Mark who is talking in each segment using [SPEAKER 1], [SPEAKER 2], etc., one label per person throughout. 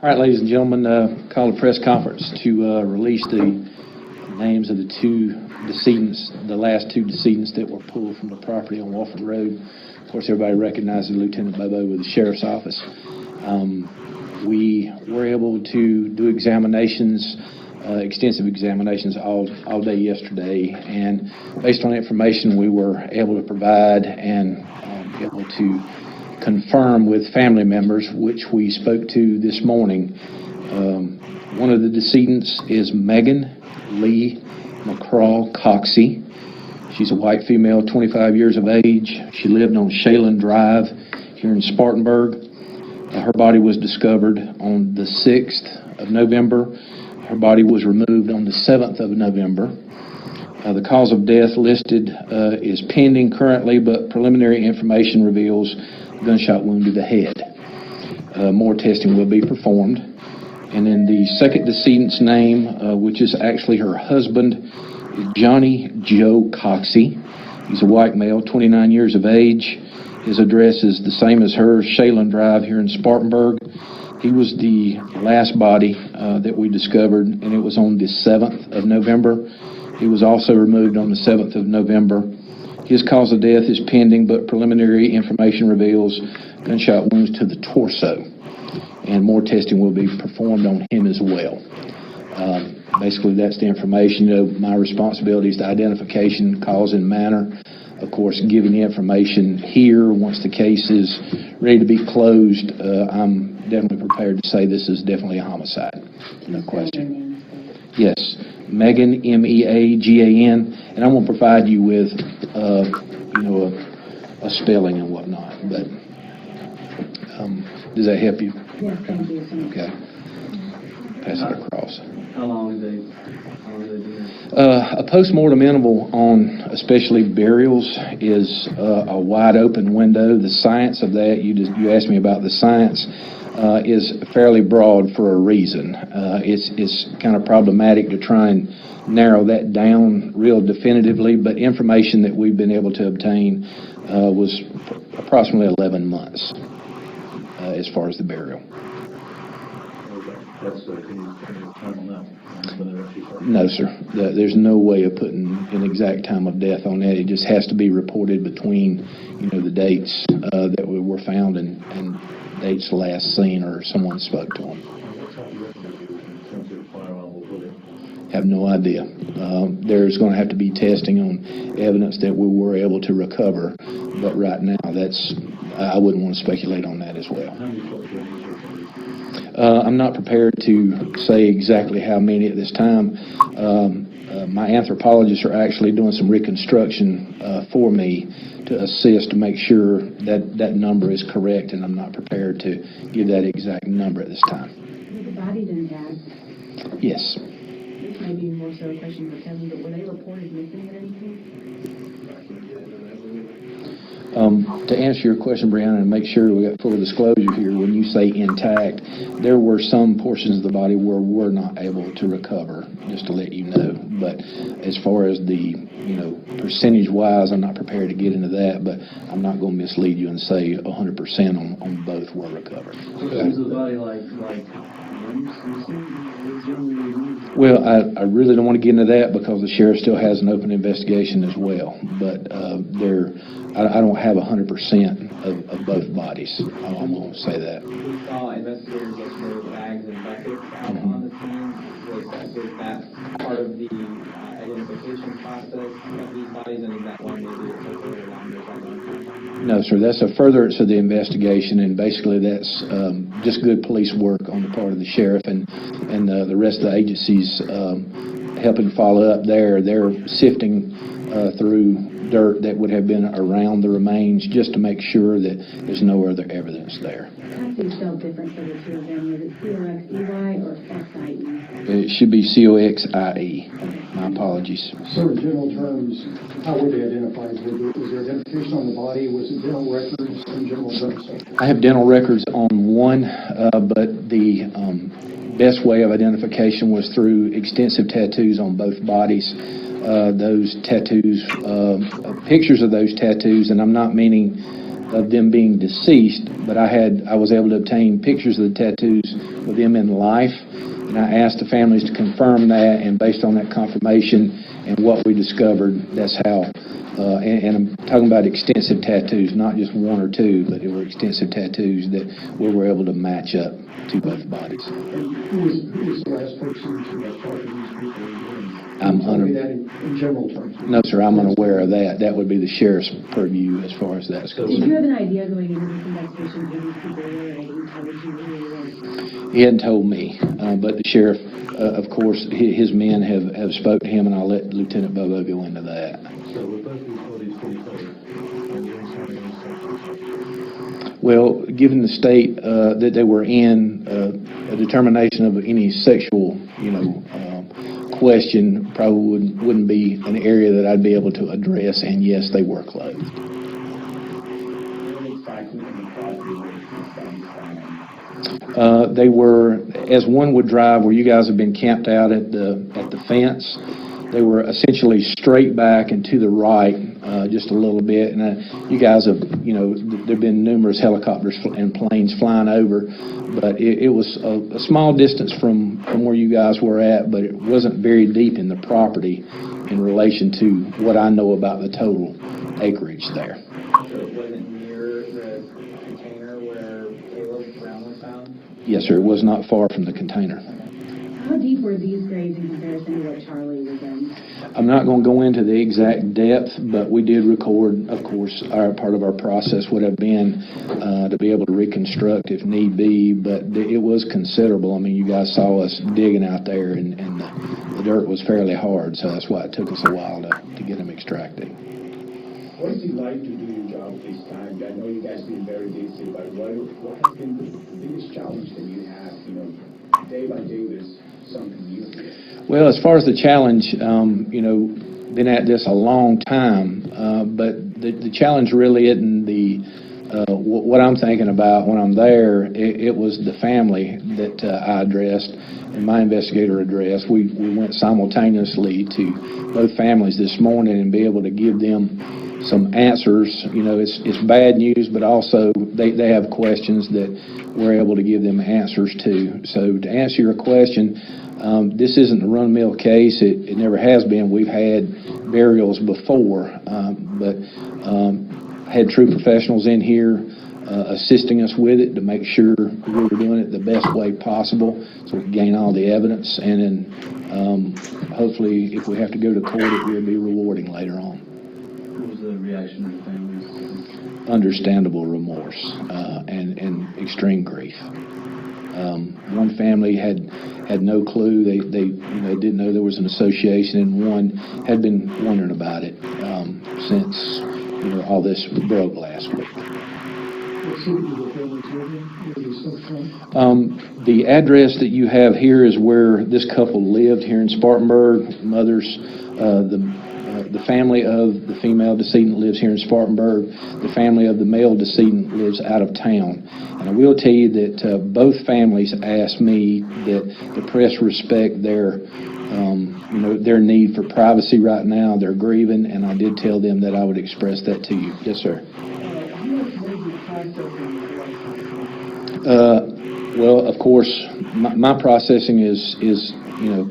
[SPEAKER 1] All right, ladies and gentlemen, call a press conference to release the names of the two decedents, the last two decedents that were pulled from the property on Wofford Road. Of course, everybody recognizes Lieutenant Bobo with the Sheriff's Office. We were able to do examinations, extensive examinations all day yesterday, and based on information we were able to provide and able to confirm with family members, which we spoke to this morning. One of the decedents is Megan Lee McCraw Coxey. She's a white female, 25 years of age. She lived on Shaylin Drive here in Spartenburg. Her body was discovered on the 6th of November. Her body was removed on the 7th of November. The cause of death listed is pending currently, but preliminary information reveals gunshot wound to the head. More testing will be performed. And then the second decedent's name, which is actually her husband, is Johnny Joe Coxey. He's a white male, 29 years of age. His address is the same as hers, Shaylin Drive here in Spartenburg. He was the last body that we discovered, and it was on the 7th of November. He was also removed on the 7th of November. His cause of death is pending, but preliminary information reveals gunshot wounds to the torso, and more testing will be performed on him as well. Basically, that's the information. You know, my responsibility is the identification, cause, and manner. Of course, giving the information here once the case is ready to be closed, I'm definitely prepared to say this is definitely a homicide. No question. Yes, Megan, M-E-A-G-A-N, and I'm going to provide you with, a spelling and whatnot. But does that help you?
[SPEAKER 2] Yes, thank you.
[SPEAKER 1] Okay. Pass it across.
[SPEAKER 3] How long did they do
[SPEAKER 1] that? A post-mortem interval on especially burials is a wide open window. The science of that, you asked me about the science, is fairly broad for a reason. It's kind of problematic to try and narrow that down real definitively, but information that we've been able to obtain was approximately 11 months as far as the burial.
[SPEAKER 3] That's can you time on that?
[SPEAKER 1] No, sir. There's no way of putting an exact time of death on that. It just has to be reported between, the dates that were found and dates last seen or someone spoke to them. Have no idea. There's going to have to be testing on evidence that we were able to recover, but right now I wouldn't want to speculate on that as well. I'm not prepared to say exactly how many at this time. My anthropologists are actually doing some reconstruction for me to assist to make sure that that number is correct, and I'm not prepared to give that exact number at this time.
[SPEAKER 2] Were the bodies intact?
[SPEAKER 1] Yes.
[SPEAKER 2] This may be more so a question for Kevin, but were they reported missing at any point?
[SPEAKER 1] To answer your question, Brianna, and make sure we got full disclosure here, when you say intact, there were some portions of the body where we're not able to recover, just to let you know. But as far as the, percentage-wise, I'm not prepared to get into that, but I'm not going to mislead you and say 100% on both were recovered.
[SPEAKER 3] So is the body like
[SPEAKER 1] well, I really don't want to get into that because the sheriff still has an open investigation as well. But I don't have 100% of both bodies. I'm going to say that.
[SPEAKER 4] We saw investigators look for bags and buckets out on the scene. Was that part of the identification process of these bodies, and is that why maybe it took a little longer than
[SPEAKER 1] No, sir. That's a furtherance of the investigation, and basically that's just good police work on the part of the sheriff and the rest of the agencies helping follow up there. They're sifting through dirt that would have been around the remains just to make sure that there's no other evidence there.
[SPEAKER 2] Coxey spelled different for the two of them. Was it C-O-X-E-Y or X-I-E?
[SPEAKER 1] It should be C-O-X-I-E. My apologies.
[SPEAKER 5] So in general terms, how were they identified? Was there identification on the body? Was it dental records in general terms?
[SPEAKER 1] I have dental records on one, but the best way of identification was through extensive tattoos on both bodies. Those tattoos, pictures of those tattoos, and I'm not meaning of them being deceased, but I was able to obtain pictures of the tattoos of them in life, and I asked the families to confirm that, and based on that confirmation and what we discovered, that's how, and I'm talking about extensive tattoos, not just one or two, but it were extensive tattoos that we were able to match up to both bodies.
[SPEAKER 5] And who was the last person to have talked to these people?
[SPEAKER 1] I'm
[SPEAKER 5] Tell me that in general terms.
[SPEAKER 1] No, sir, I'm unaware of that. That would be the sheriff's purview as far as that's
[SPEAKER 2] Did you
[SPEAKER 1] concerned.
[SPEAKER 2] have an idea going into this investigation who these people were, or did he tell you who they were?
[SPEAKER 1] He hadn't told me, but the sheriff, of course, his men have spoke to him, and I'll let Lieutenant Bobo go into that.
[SPEAKER 3] So were both these bodies pretty close? And you also had any suspects?
[SPEAKER 1] Well, given the state that they were in, a determination of any sexual, question probably wouldn't be an area that I'd be able to address, and yes, they were clothed. They were, as one would drive, where you guys have been camped out at the fence. They were essentially straight back and to the right, just a little bit. And you guys have, there've been numerous helicopters and planes flying over, but it was a small distance from where you guys were at, but it wasn't very deep in the property in relation to what I know about the total acreage there.
[SPEAKER 4] So it wasn't near the container where Caleb Brown was found?
[SPEAKER 1] Yes, sir. It was not far from the container.
[SPEAKER 2] How deep were these graves in comparison to what Charlie was in?
[SPEAKER 1] I'm not going to go into the exact depth, but we did record, of course, part of our process would have been to be able to reconstruct if need be, but it was considerable. I mean, you guys saw us digging out there, and the dirt was fairly hard, so that's why it took us a while to get them extracted.
[SPEAKER 6] What is it like to do your job this time? I know you guys been very busy, but what has been the biggest challenge that you have? Day by day, there's something new here.
[SPEAKER 1] Well, as far as the challenge, been at this a long time, but the challenge really isn't what I'm thinking about when I'm there. It was the family that I addressed and my investigator addressed. We went simultaneously to both families this morning and be able to give them some answers. It's bad news, but also they have questions that we're able to give them answers to. So to answer your question, this isn't a run-of-the-mill case. It never has been. We've had burials before, but had true professionals in here assisting us with it to make sure we were doing it the best way possible so we can gain all the evidence. And then hopefully if we have to go to court, it will be rewarding later on.
[SPEAKER 3] What was the reaction of the families?
[SPEAKER 1] Understandable remorse and extreme grief. One family had no clue. They didn't know there was an association, and one had been wondering about it since all this broke last week.
[SPEAKER 5] What city do the families live in? Where are they still from?
[SPEAKER 1] The address that you have here is where this couple lived here in Spartenburg. The family of the female decedent lives here in Spartenburg. The family of the male decedent lives out of town. And I will tell you that both families asked me that the press respect their need for privacy right now. They're grieving, and I did tell them that I would express that to you. Yes, sir.
[SPEAKER 2] How much was the processing?
[SPEAKER 1] Well, of course, my processing is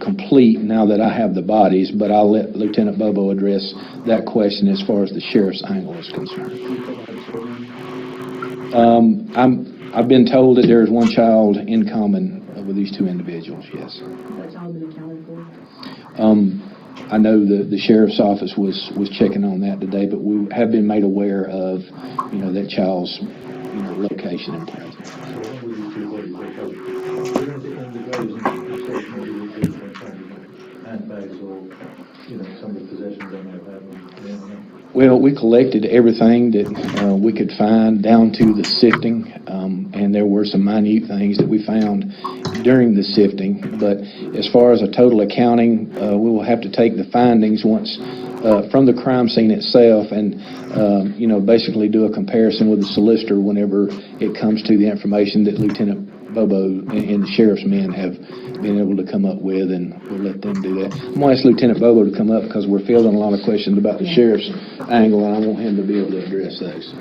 [SPEAKER 1] complete now that I have the bodies, but I'll let Lieutenant Bobo address that question as far as the sheriff's angle is concerned. I've been told that there is one child in common with these two individuals, yes.
[SPEAKER 2] Has that child been accounted for?
[SPEAKER 1] I know the sheriff's office was checking on that today, but we have been made aware of, that child's, location and presence.
[SPEAKER 3] Some of the possessions they may have had.
[SPEAKER 1] Well, we collected everything that we could find down to the sifting, and there were some minute things that we found during the sifting. But as far as a total accounting, we will have to take the findings once from the crime scene itself and, basically do a comparison with the solicitor whenever it comes to the information that Lieutenant Bobo and the sheriff's men have been able to come up with, and we'll let them do that. I'm going to ask Lieutenant Bobo to come up because we're fielding a lot of questions about the sheriff's angle, and I want him to be able to address those.